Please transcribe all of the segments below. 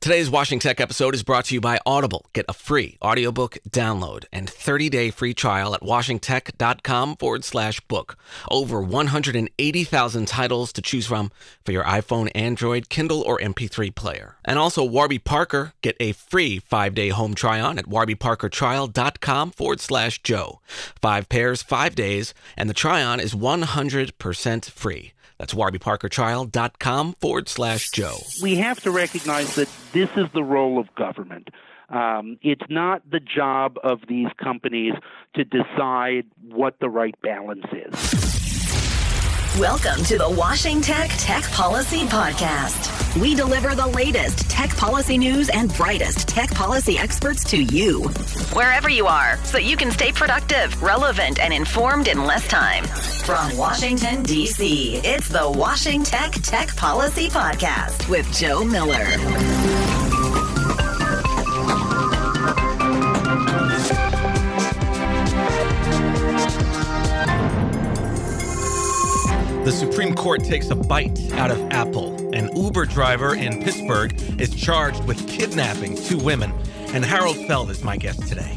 Today's Washington Tech episode is brought to you by Audible. Get a free audiobook download and 30-day free trial at washingtech.com/book. Over 180,000 titles to choose from for your iPhone, Android, Kindle, or MP3 player. And also Warby Parker. Get a free 5-day home try-on at warbyparkertrial.com/Joe. 5 pairs, 5 days, and the try-on is 100% free. That's warbyparkertrial.com/Joe. We have to recognize that this is the role of government. It's not the job of these companies to decide what the right balance is. Welcome to the Washington Tech Policy Podcast. We deliver the latest tech policy news and brightest tech policy experts to you, wherever you are, so you can stay productive, relevant, and informed in less time. From Washington, D.C., it's the Washington Tech Policy Podcast with Joe Miller. The Supreme Court takes a bite out of Apple. An Uber driver in Pittsburgh is charged with kidnapping 2 women, and Harold Feld is my guest today.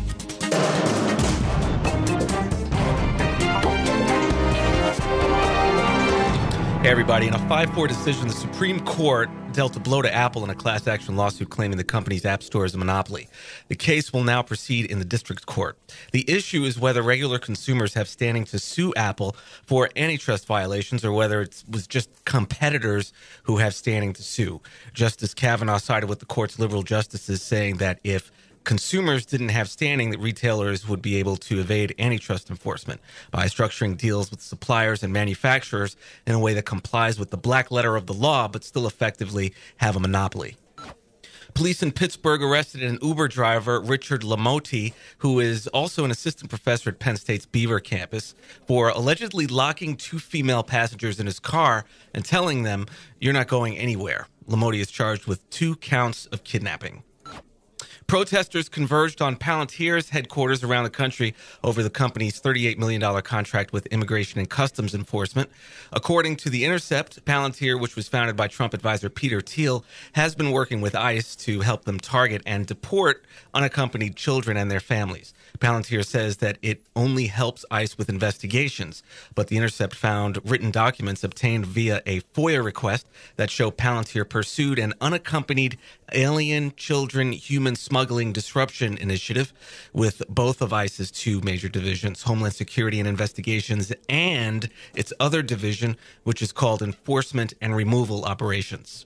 Hey everybody, in a 5-4 decision, the Supreme Court dealt a blow to Apple in a class action lawsuit claiming the company's app store is a monopoly. The case will now proceed in the district court. The issue is whether regular consumers have standing to sue Apple for antitrust violations or whether it was just competitors who have standing to sue. Justice Kavanaugh sided with the court's liberal justices, saying that if consumers didn't have standing, that retailers would be able to evade antitrust enforcement by structuring deals with suppliers and manufacturers in a way that complies with the black letter of the law, but still effectively have a monopoly. Police in Pittsburgh arrested an Uber driver, Richard Lamotti, who is also an assistant professor at Penn State's Beaver campus, for allegedly locking 2 female passengers in his car and telling them, "You're not going anywhere." Lamotti is charged with 2 counts of kidnapping. Protesters converged on Palantir's headquarters around the country over the company's $38 million contract with Immigration and Customs Enforcement. According to The Intercept, Palantir, which was founded by Trump advisor Peter Thiel, has been working with ICE to help them target and deport unaccompanied children and their families. Palantir says that it only helps ICE with investigations, but The Intercept found written documents obtained via a FOIA request that show Palantir pursued an unaccompanied alien children human smuggling disruption initiative with both of ICE's 2 major divisions, Homeland Security and Investigations, and its other division, which is called Enforcement and Removal Operations.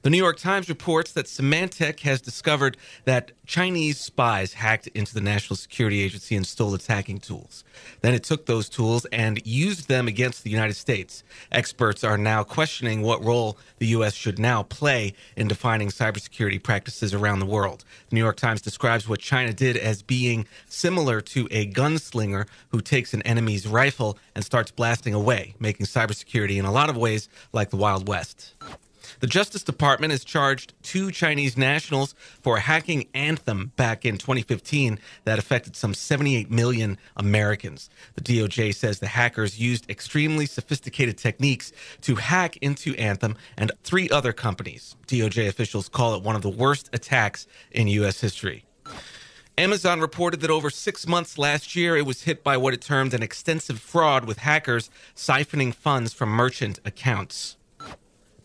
The New York Times reports that Symantec has discovered that Chinese spies hacked into the National Security Agency and stole its hacking tools. Then it took those tools and used them against the United States. Experts are now questioning what role the U.S. should now play in defining cybersecurity practices around the world. The New York Times describes what China did as being similar to a gunslinger who takes an enemy's rifle and starts blasting away, making cybersecurity in a lot of ways like the Wild West. The Justice Department has charged 2 Chinese nationals for hacking Anthem back in 2015 that affected some 78 million Americans. The DOJ says the hackers used extremely sophisticated techniques to hack into Anthem and 3 other companies. DOJ officials call it one of the worst attacks in U.S. history. Amazon reported that over 6 months last year, it was hit by what it termed an extensive fraud with hackers siphoning funds from merchant accounts.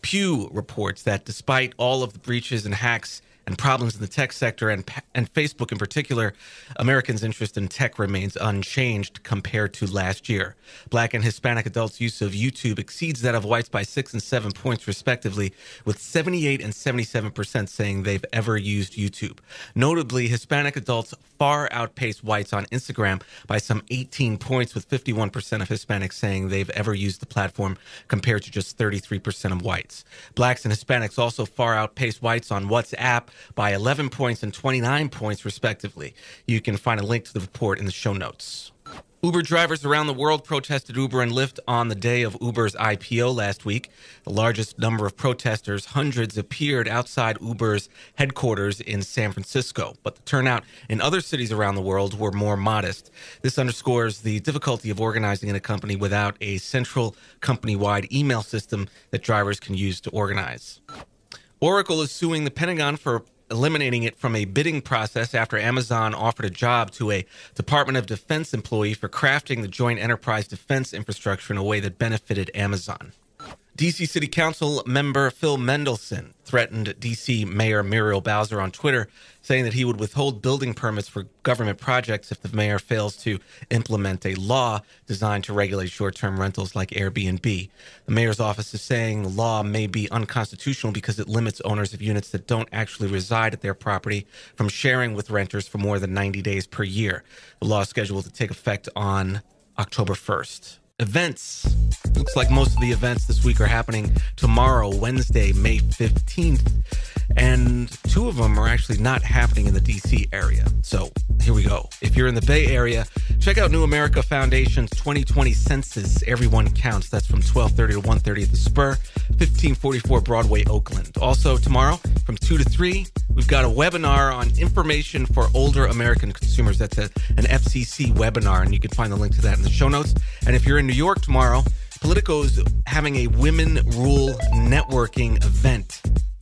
Pew reports that despite all of the breaches and hacks and problems in the tech sector and Facebook in particular, Americans' interest in tech remains unchanged compared to last year. Black and Hispanic adults' use of YouTube exceeds that of whites by 6 and 7 points respectively, with 78 and 77% saying they've ever used YouTube. Notably, Hispanic adults far outpace whites on Instagram by some 18 points, with 51% of Hispanics saying they've ever used the platform compared to just 33% of whites. Blacks and Hispanics also far outpace whites on WhatsApp by 11 points and 29 points, respectively. You can find a link to the report in the show notes. Uber drivers around the world protested Uber and Lyft on the day of Uber's IPO last week. The largest number of protesters, hundreds, appeared outside Uber's headquarters in San Francisco, but the turnout in other cities around the world were more modest. This underscores the difficulty of organizing in a company without a central company-wide email system that drivers can use to organize. Oracle is suing the Pentagon for eliminating it from a bidding process after Amazon offered a job to a Department of Defense employee for crafting the joint enterprise defense infrastructure in a way that benefited Amazon. D.C. City Council member Phil Mendelsohn threatened D.C. Mayor Muriel Bowser on Twitter, saying that he would withhold building permits for government projects if the mayor fails to implement a law designed to regulate short-term rentals like Airbnb. The mayor's office is saying the law may be unconstitutional because it limits owners of units that don't actually reside at their property from sharing with renters for more than 90 days per year. The law is scheduled to take effect on October 1st. Events. Looks like most of the events this week are happening tomorrow, Wednesday, May 15th. And two of them are actually not happening in the D.C. area. So here we go. If you're in the Bay Area, check out New America Foundation's 2020 Census Everyone Counts. That's from 12:30 to 1:30 at the Spur, 1544 Broadway, Oakland. Also tomorrow from 2 to 3, we've got a webinar on information for older American consumers. That's an FCC webinar, and you can find the link to that in the show notes. And if you're in New York tomorrow, Politico's having a Women Rule networking event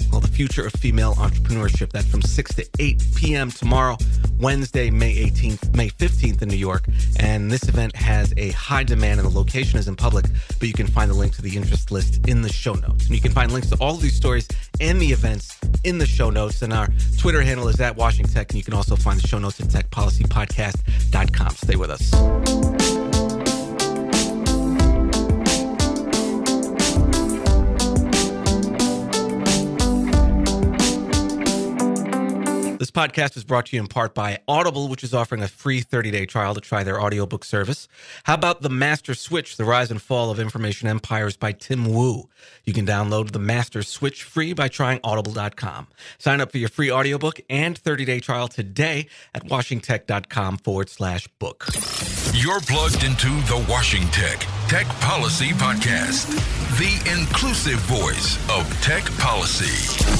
called The Future of Female Entrepreneurship. That's from 6 to 8 p.m. tomorrow, Wednesday, May 15th in New York. And this event has a high demand and the location is in public, but you can find the link to the interest list in the show notes. And you can find links to all of these stories and the events in the show notes. And our Twitter handle is @WashingTech, and you can also find the show notes at techpolicypodcast.com. Stay with us. This podcast is brought to you in part by Audible, which is offering a free 30-day trial to try their audiobook service. How about The Master Switch, The Rise and Fall of Information Empires by Tim Wu? You can download The Master Switch free by trying audible.com. Sign up for your free audiobook and 30-day trial today at washingtech.com/book. You're plugged into the Washington Tech Policy Podcast, the inclusive voice of tech policy.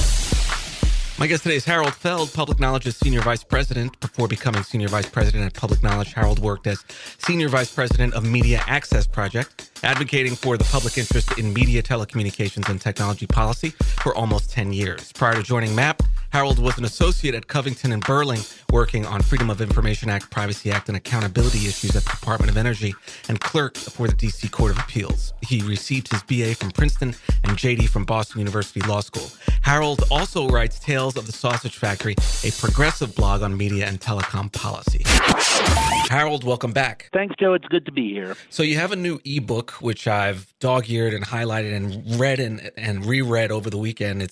My guest today is Harold Feld, Public Knowledge's Senior Vice President. Before becoming Senior Vice President at Public Knowledge, Harold worked as Senior Vice President of Media Access Project, advocating for the public interest in media, telecommunications, and technology policy for almost 10 years. Prior to joining MAP, Harold was an associate at Covington and Burling, working on Freedom of Information Act, Privacy Act, and accountability issues at the Department of Energy, and clerked for the D.C. Court of Appeals. He received his B.A. from Princeton and J.D. from Boston University Law School. Harold also writes Tales of the Sausage Factory, a progressive blog on media and telecom policy. Harold, welcome back. Thanks, Joe. It's good to be here. So you have a new ebook, which I've dog-eared and highlighted and read and reread over the weekend.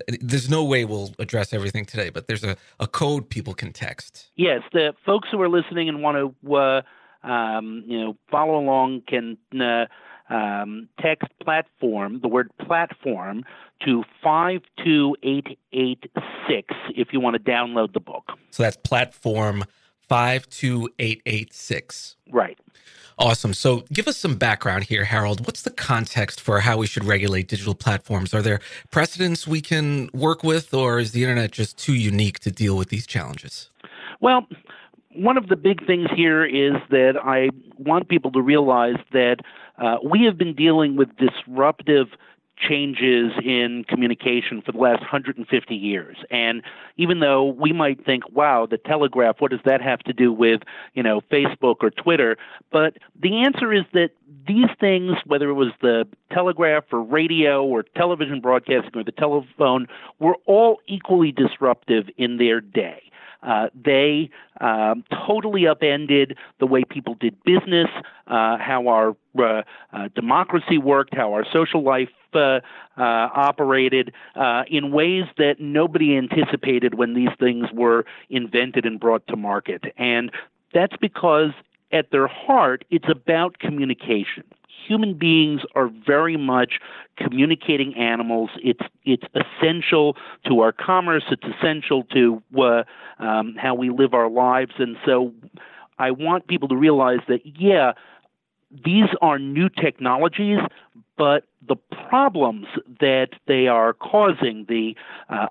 There's no way we'll address everything today, but there's a code people can text. Yes, the folks who are listening and want to follow along can text platform, the word platform, to 52886 if you want to download the book. So that's platform 52886. Right. Awesome. So give us some background here, Harold. What's the context for how we should regulate digital platforms? Are there precedents we can work with, or is the internet just too unique to deal with these challenges? Well, one of the big things here is that I want people to realize that we have been dealing with disruptive changes in communication for the last 150 years. And even though we might think, wow, the telegraph, what does that have to do with, Facebook or Twitter? But the answer is that these things, whether it was the telegraph or radio or television broadcasting or the telephone, were all equally disruptive in their day. They totally upended the way people did business, how our democracy worked, how our social life operated in ways that nobody anticipated when these things were invented and brought to market. And that's because at their heart, it's about communication. Human beings are very much communicating animals. It's essential to our commerce. It's essential to how we live our lives. And so I want people to realize that, yeah, these are new technologies, but the problems that they are causing, the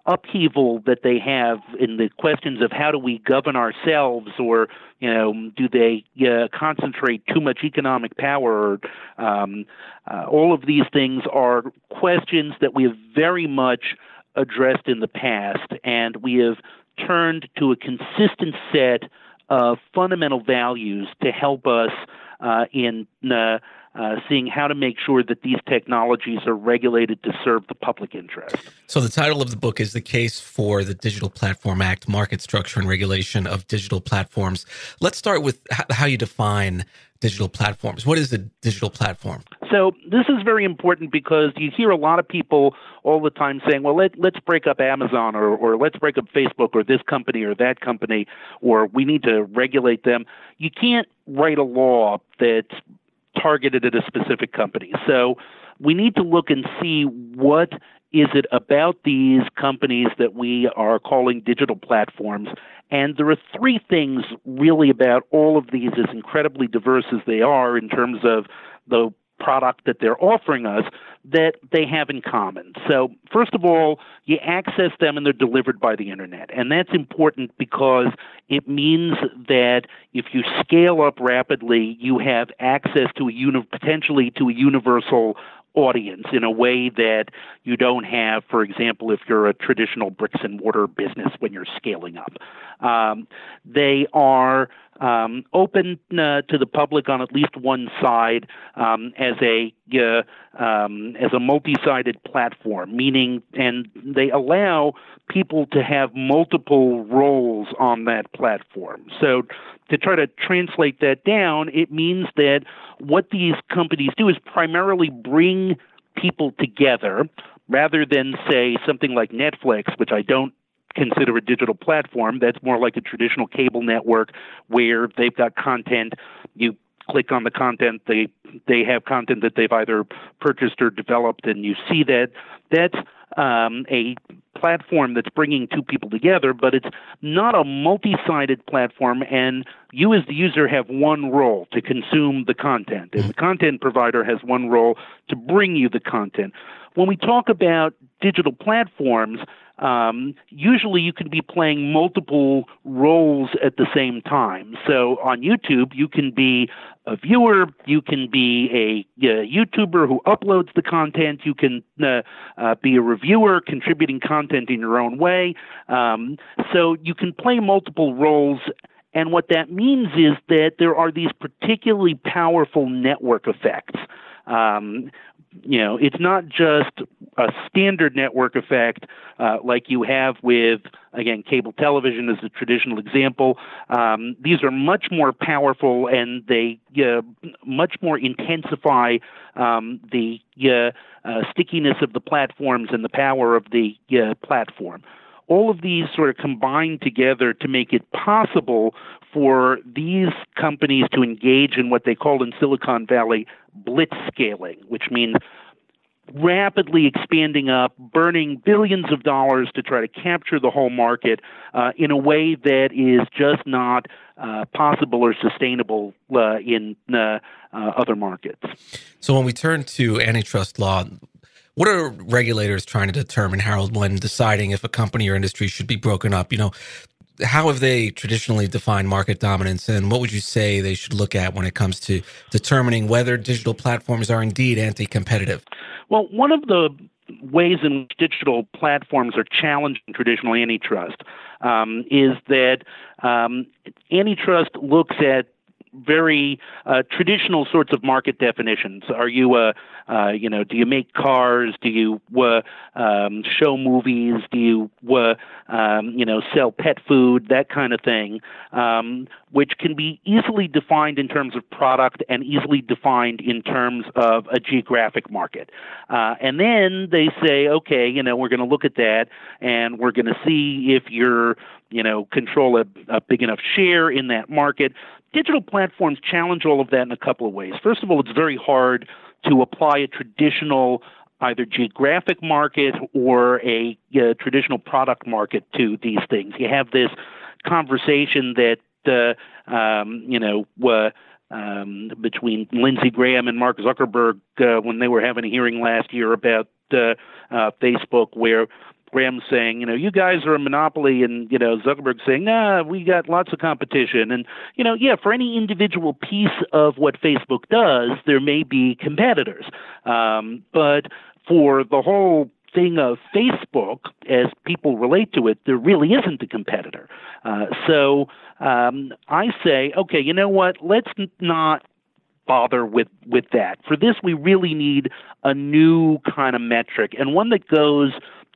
upheaval that they have in the questions of how do we govern ourselves, or do they concentrate too much economic power? All of these things are questions that we have very much addressed in the past, and we have turned to a consistent set of fundamental values to help us in seeing how to make sure that these technologies are regulated to serve the public interest. So the title of the book is The Case for the Digital Platform Act, Market Structure and Regulation of Digital Platforms. Let's start with how you define digital platforms. What is a digital platform? So this is very important because you hear a lot of people all the time saying, well, let's break up Amazon or let's break up Facebook or this company or that company, or we need to regulate them. You can't write a law that's targeted at a specific company. So we need to look and see what is it about these companies that we are calling digital platforms. And there are three things really about all of these, as incredibly diverse as they are in terms of the product that they're offering us, that they have in common. So first of all, you access them and they're delivered by the internet. And that's important because it means that if you scale up rapidly, you have access to potentially to a universal audience in a way that you don't have, for example, if you're a traditional bricks and mortar business when you're scaling up. They are open to the public on at least one side as a multi-sided platform, meaning, and they allow people to have multiple roles on that platform. So to try to translate that down, it means that what these companies do is primarily bring people together rather than, say, something like Netflix, which I don't consider a digital platform. That's more like a traditional cable network where they've got content. You click on the content, they have content that they've either purchased or developed, and you see that. That's a platform that's bringing two people together, but it's not a multi-sided platform, and you as the user have one role to consume the content, and the content provider has one role to bring you the content. When we talk about digital platforms, usually you can be playing multiple roles at the same time. So on YouTube, you can be a viewer, you can be a YouTuber who uploads the content, you can be a reviewer contributing content in your own way. So you can play multiple roles. And what that means is that there are these particularly powerful network effects. It's not just a standard network effect like you have with, again, cable television as a traditional example. These are much more powerful, and they much more intensify the stickiness of the platforms and the power of the platform. All of these sort of combine together to make it possible for these companies to engage in what they call in Silicon Valley blitz scaling, which means rapidly expanding up, burning billions of dollars to try to capture the whole market in a way that is just not possible or sustainable in other markets. So when we turn to antitrust law, what are regulators trying to determine, Harold, when deciding if a company or industry should be broken up? How have they traditionally defined market dominance, and what would you say they should look at when it comes to determining whether digital platforms are indeed anti-competitive? Well, one of the ways in which digital platforms are challenged in traditional antitrust is that antitrust looks at very traditional sorts of market definitions. Are you do you make cars? Do you show movies? Do you sell pet food? That kind of thing, which can be easily defined in terms of product and easily defined in terms of a geographic market. And then they say, okay, we're going to look at that, and we're going to see if you're control a big enough share in that market. Digital platforms challenge all of that in a couple of ways. First of all, it's very hard to apply a traditional either geographic market or a traditional product market to these things. You have this conversation that between Lindsey Graham and Mark Zuckerberg when they were having a hearing last year about Facebook, where Graham's saying, you guys are a monopoly, and, Zuckerberg saying, we got lots of competition. And, for any individual piece of what Facebook does, there may be competitors. But for the whole thing of Facebook, as people relate to it, there really isn't a competitor. So I say, okay, you know what? Let's not bother with that. For this, we really need a new kind of metric, and one that goes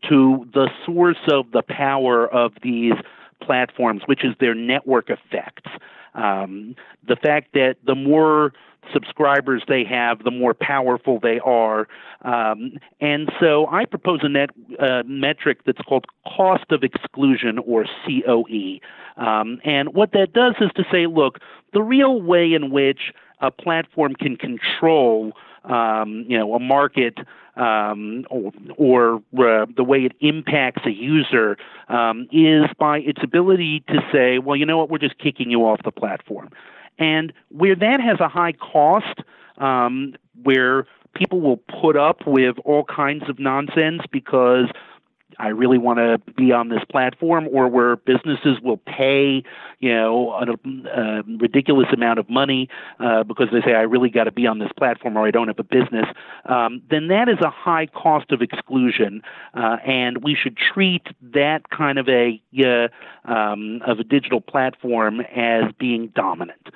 to the source of the power of these platforms, which is their network effects. The fact that the more subscribers they have, the more powerful they are. And so I propose a metric that's called cost of exclusion, or COE. And what that does is to say, look, the real way in which a platform can control a market or the way it impacts a user is by its ability to say, well, you know what, we're just kicking you off the platform. And where that has a high cost, where people will put up with all kinds of nonsense because I really want to be on this platform, or where businesses will pay, a ridiculous amount of money because they say, I really got to be on this platform or I don't have a business, then that is a high cost of exclusion, and we should treat that kind of a digital platform as being dominant.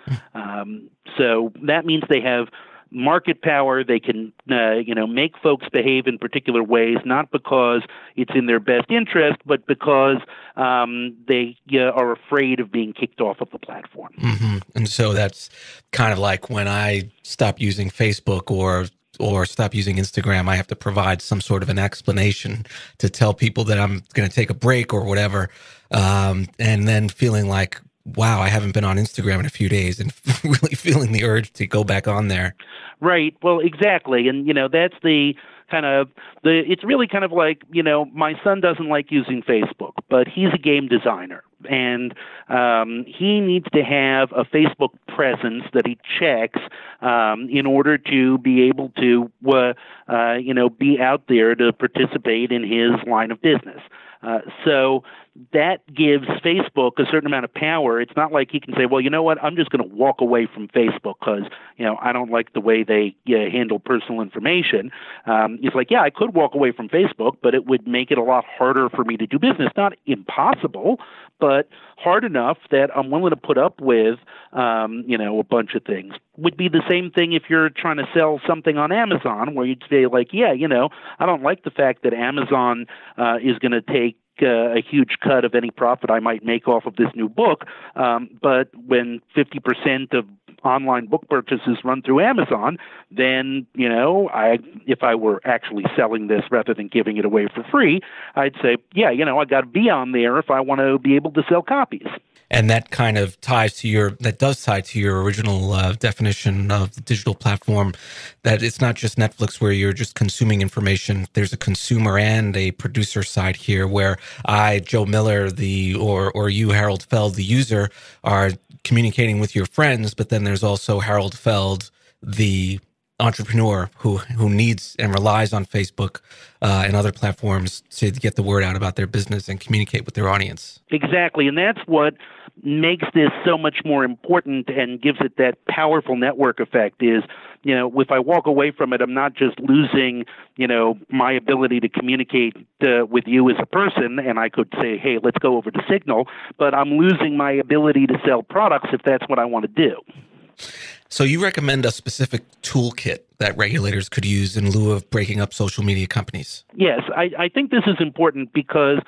So that means they have market power. They can, make folks behave in particular ways, not because it's in their best interest, but because they are afraid of being kicked off of the platform. Mm-hmm. And so that's kind of like when I stop using Facebook or stop using Instagram, I have to provide some sort of an explanation to tell people that I'm going to take a break or whatever, and then feeling like, wow, I haven't been on Instagram in a few days, and really feeling the urge to go back on there. Right. Well, exactly. And, that's it's really kind of like, my son doesn't like using Facebook, but he's a game designer, and he needs to have a Facebook presence that he checks in order to be able to, be out there to participate in his line of business. So that gives Facebook a certain amount of power. It's not like he can say, well, you know what, I'm just going to walk away from Facebook because, I don't like the way they handle personal information. It's like, yeah, I could walk away from Facebook, but it would make it a lot harder for me to do business. Not impossible, but hard enough that I'm willing to put up with, a bunch of things. Would be the same thing if you're trying to sell something on Amazon, where you'd say, like, yeah, I don't like the fact that Amazon is going to take a huge cut of any profit I might make off of this new book. But when 50% of online book purchases run through Amazon, then, if I were actually selling this rather than giving it away for free, I'd say, yeah, I got to be on there if I want to be able to sell copies. And that kind of ties to your original definition of the digital platform, that it's not just Netflix where you're just consuming information. There's a consumer and a producer side here, where I, Joe Miller, or you, Harold Feld, the user, are communicating with your friends, but then there's also Harold Feld, the entrepreneur who needs and relies on Facebook and other platforms to get the word out about their business and communicate with their audience. Exactly, and that's what makes this so much more important and gives it that powerful network effect is, if I walk away from it, I'm not just losing, my ability to communicate with you as a person, and I could say, hey, let's go over to Signal, but I'm losing my ability to sell products if that's what I want to do. So you recommend a specific toolkit that regulators could use in lieu of breaking up social media companies? Yes, I think this is important because,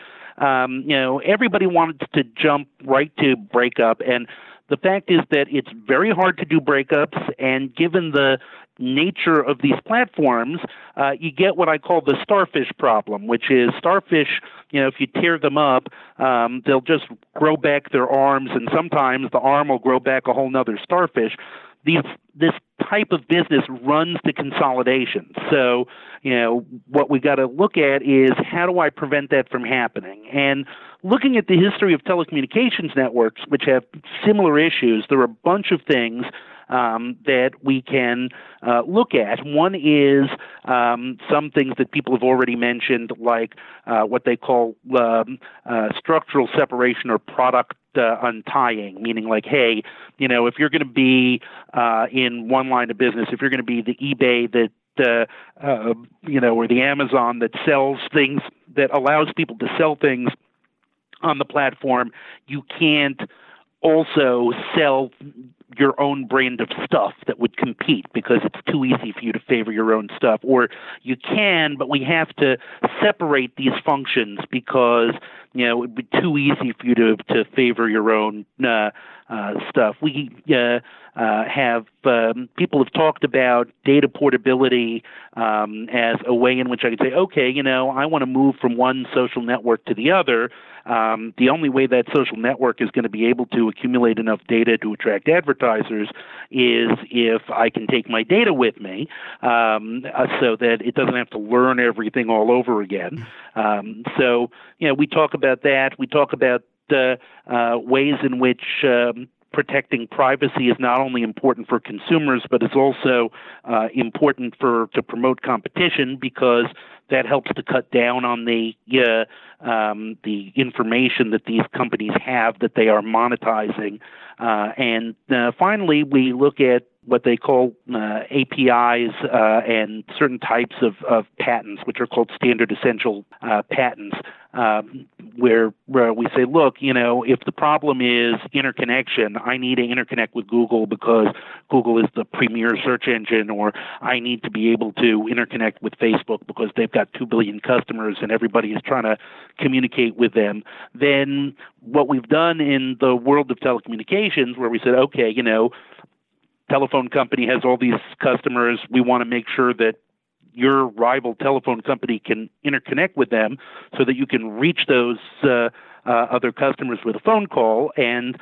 everybody wants to jump right to breakup, and the fact is that it's very hard to do breakups, and given the nature of these platforms, you get what I call the starfish problem, which is starfish, if you tear them up, they'll just grow back their arms, and sometimes the arm will grow back a whole nother starfish. This type of business runs to consolidation. So, what we got to look at is, how do I prevent that from happening? And looking at the history of telecommunications networks, which have similar issues, there are a bunch of things that we can look at. One is some things that people have already mentioned, like what they call structural separation or product untying, meaning like, hey, if you're going to be in one line of business, if you're going to be the eBay that or the Amazon that sells things, that allows people to sell things on the platform, you can't also sell your own brand of stuff that would compete because it's too easy for you to favor your own stuff. Or you can, but we have to separate these functions because, it would be too easy for you to favor your own stuff. We have people have talked about data portability as a way in which I could say, okay, I want to move from one social network to the other. The only way that social network is going to be able to accumulate enough data to attract advertisers is if I can take my data with me, so that it doesn't have to learn everything all over again. We talk about that. We talk about ways in which protecting privacy is not only important for consumers, but it's also important to promote competition, because that helps to cut down on the information that these companies have that they are monetizing. And finally, we look at what they call APIs and certain types of patents, which are called standard essential patents, where we say, look, if the problem is interconnection, I need to interconnect with Google because Google is the premier search engine, or I need to be able to interconnect with Facebook because they've got 2 billion customers and everybody is trying to communicate with them. Then what we've done in the world of telecommunications, where we said, okay, telephone company has all these customers, we want to make sure that your rival telephone company can interconnect with them so that you can reach those other customers with a phone call. And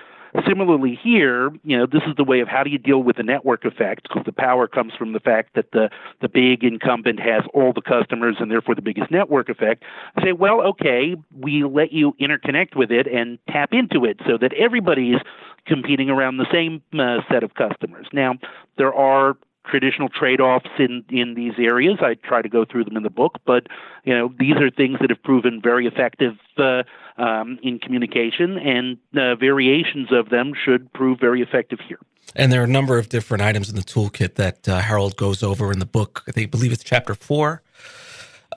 similarly here, this is the way of how do you deal with the network effect, because the power comes from the fact that the big incumbent has all the customers and therefore the biggest network effect. I say, well, okay, we let you interconnect with it and tap into it so that everybody is competing around the same set of customers. Now, there are traditional trade-offs in these areas. I try to go through them in the book, but these are things that have proven very effective in communication, and variations of them should prove very effective here. And there are a number of different items in the toolkit that Harold goes over in the book. I believe it's chapter 4.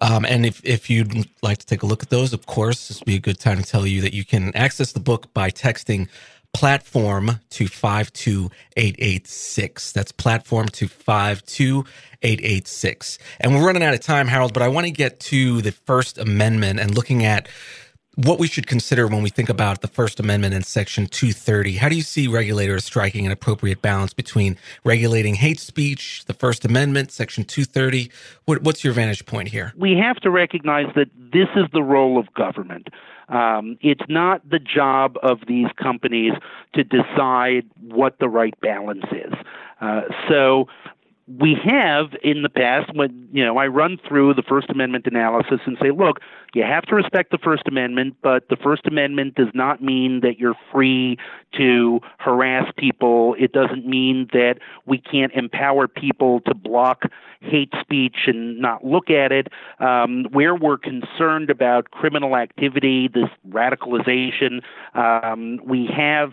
And if you'd like to take a look at those, of course, this would be a good time to tell you that you can access the book by texting platform to 52886. That's platform to 52886. And we're running out of time, Harold, but I want to get to the First Amendment and looking at what we should consider when we think about the First Amendment in Section 230. How do you see regulators striking an appropriate balance between regulating hate speech, the First Amendment, Section 230? What's your vantage point here? We have to recognize that this is the role of government. It's not the job of these companies to decide what the right balance is. So we have in the past, when I run through the First Amendment analysis and say, look, you have to respect the First Amendment, but the First Amendment does not mean that you're free to harass people. It doesn't mean that we can't empower people to block hate speech and not look at it. Where we're concerned about criminal activity, this radicalization, we have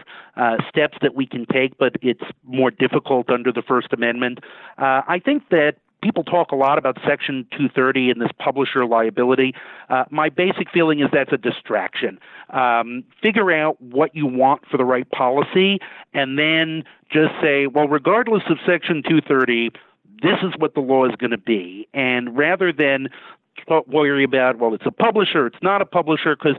steps that we can take, but it's more difficult under the First Amendment. I think that people talk a lot about Section 230 and this publisher liability. My basic feeling is that's a distraction. Figure out what you want for the right policy, and then just say, well, regardless of Section 230, this is what the law is going to be. And rather than worry about, well, it's a publisher, it's not a publisher, because,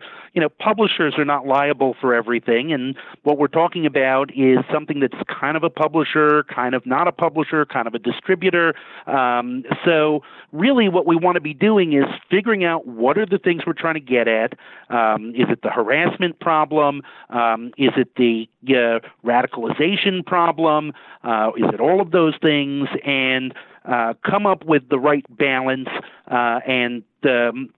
publishers are not liable for everything. And what we're talking about is something that's kind of a publisher, kind of not a publisher, kind of a distributor. So really what we want to be doing is figuring out what are the things we're trying to get at. Is it the harassment problem? Is it the radicalization problem? Is it all of those things? And come up with the right balance and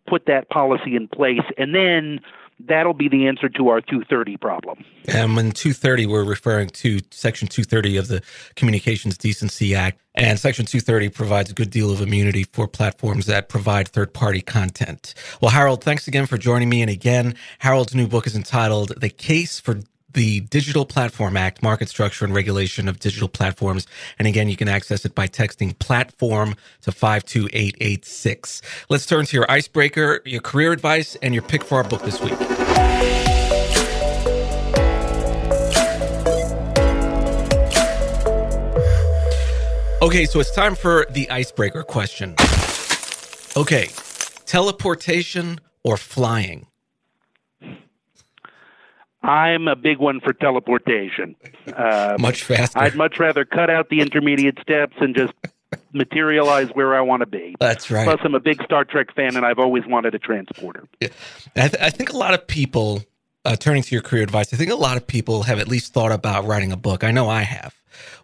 put that policy in place, and then that'll be the answer to our 230 problem. And when 230, we're referring to Section 230 of the Communications Decency Act. And Section 230 provides a good deal of immunity for platforms that provide third-party content. Well, Harold, thanks again for joining me. And again, Harold's new book is entitled The Case for the Digital Platform Act, Market Structure and Regulation of Digital Platforms. And again, you can access it by texting platform to 52886. Let's turn to your icebreaker, your career advice, and your pick for our book this week. Okay, so it's time for the icebreaker question. Okay, teleportation or flying? I'm a big one for teleportation. Much faster. I'd much rather cut out the intermediate steps and just materialize where I want to be. That's right. Plus, I'm a big Star Trek fan, and I've always wanted a transporter. Yeah. I think a lot of people, turning to your career advice, I think a lot of people have at least thought about writing a book. I know I have.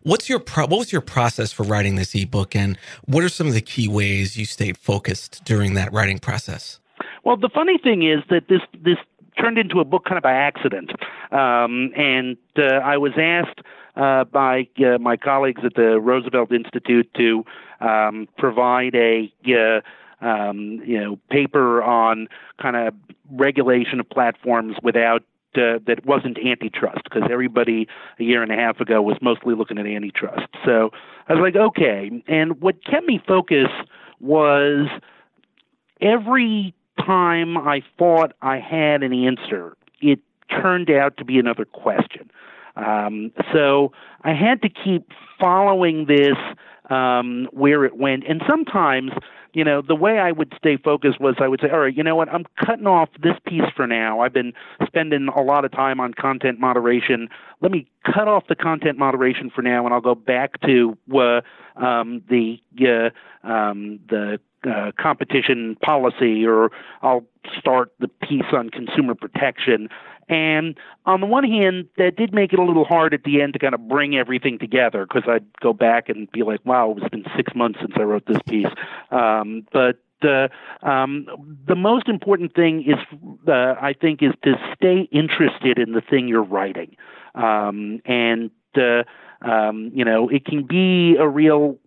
What was your process for writing this ebook, and what are some of the key ways you stayed focused during that writing process? Well, the funny thing is that this turned into a book kind of by accident. And I was asked by my colleagues at the Roosevelt Institute to provide a paper on kind of regulation of platforms without that wasn't antitrust, because everybody a year and a half ago was mostly looking at antitrust. So I was like, okay. And what kept me focused was every time I thought I had an answer, it turned out to be another question. So I had to keep following this where it went. And sometimes, the way I would stay focused was I would say, all right, you know what, I'm cutting off this piece for now. I've been spending a lot of time on content moderation. Let me cut off the content moderation for now, and I'll go back to the competition policy, or I'll start the piece on consumer protection. And on the one hand, that did make it a little hard at the end to kind of bring everything together, because I'd go back and be like, wow, it's been 6 months since I wrote this piece. But the most important thing is, I think, is to stay interested in the thing you're writing. It can be a real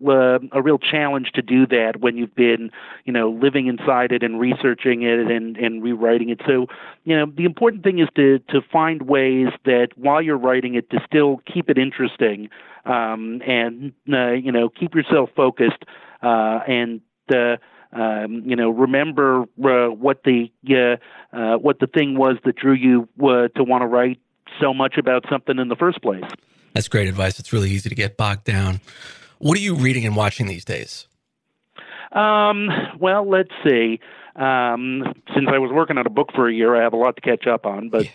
challenge to do that when you've been, living inside it and researching it and rewriting it. So, the important thing is to find ways that while you're writing it, to still keep it interesting, and keep yourself focused, and remember what the thing was that drew you to want to write so much about something in the first place. That's great advice. It's really easy to get bogged down. What are you reading and watching these days? Well, let's see. Since I was working on a book for a year, I have a lot to catch up on. But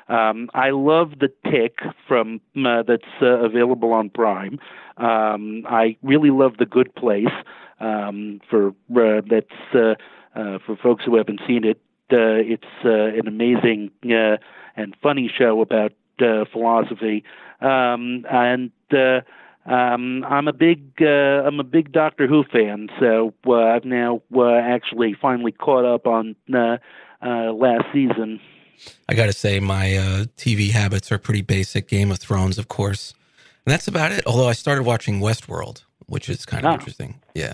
I love The Tick that's available on Prime. I really love The Good Place. For folks who haven't seen it, it's an amazing and funny show about philosophy. I'm a big Doctor Who fan, so I've now actually finally caught up on last season. I got to say, my TV habits are pretty basic. Game of Thrones, of course, and that's about it. Although I started watching Westworld, which is kind of interesting. Yeah.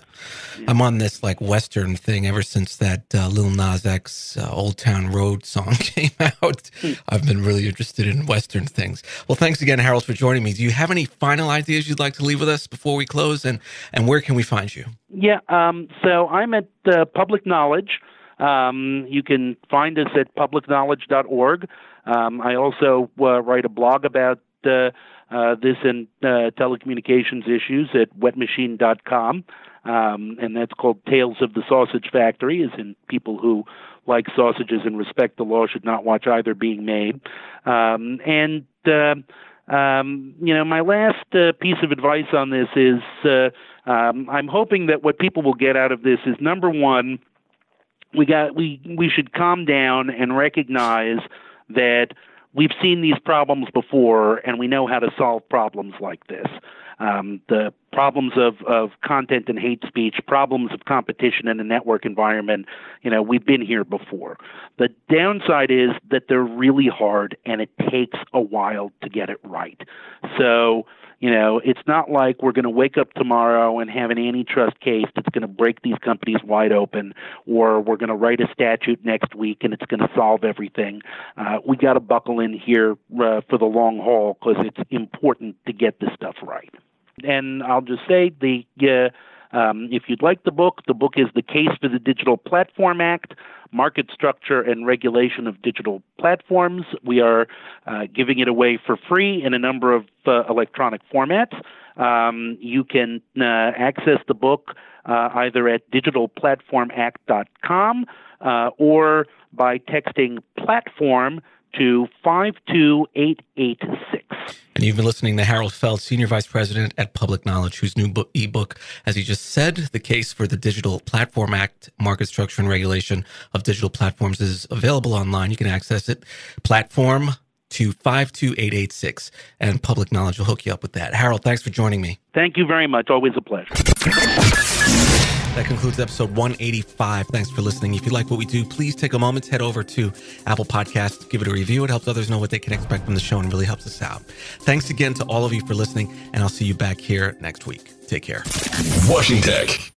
I'm on this Western thing ever since that Lil Nas X Old Town Road song came out. I've been really interested in Western things. Well, thanks again, Harold, for joining me. Do you have any final ideas you'd like to leave with us before we close? And where can we find you? Yeah. So I'm at Public Knowledge. You can find us at publicknowledge.org. I also write a blog about this and telecommunications issues at wetmachine.com, and that's called Tales of the Sausage Factory, as in people who like sausages and respect the law should not watch either being made. My last piece of advice on this is I'm hoping that what people will get out of this is, number one, we should calm down and recognize that we've seen these problems before, and we know how to solve problems like this. The problems of content and hate speech, problems of competition in a network environment. We've been here before. The downside is that they're really hard and it takes a while to get it right. So, it's not like we're going to wake up tomorrow and have an antitrust case that's going to break these companies wide open, or we're going to write a statute next week and it's going to solve everything. We got to buckle in here for the long haul because it's important to get this stuff right. And I'll just say, if you'd like the book is The Case for the Digital Platform Act, Market Structure and Regulation of Digital Platforms. We are giving it away for free in a number of electronic formats. You can access the book either at digitalplatformact.com or by texting platform to 52886. And you've been listening to Harold Feld, Senior Vice President at Public Knowledge, whose new ebook, as he just said, The Case for the Digital Platform Act, Market Structure and Regulation of Digital Platforms, is available online. You can access it. Platform to 52886, and Public Knowledge will hook you up with that. Harold, thanks for joining me. Thank you very much. Always a pleasure. That concludes episode 185. Thanks for listening. If you like what we do, please take a moment to head over to Apple Podcasts, give it a review. It helps others know what they can expect from the show and really helps us out. Thanks again to all of you for listening, and I'll see you back here next week. Take care. Washington Tech.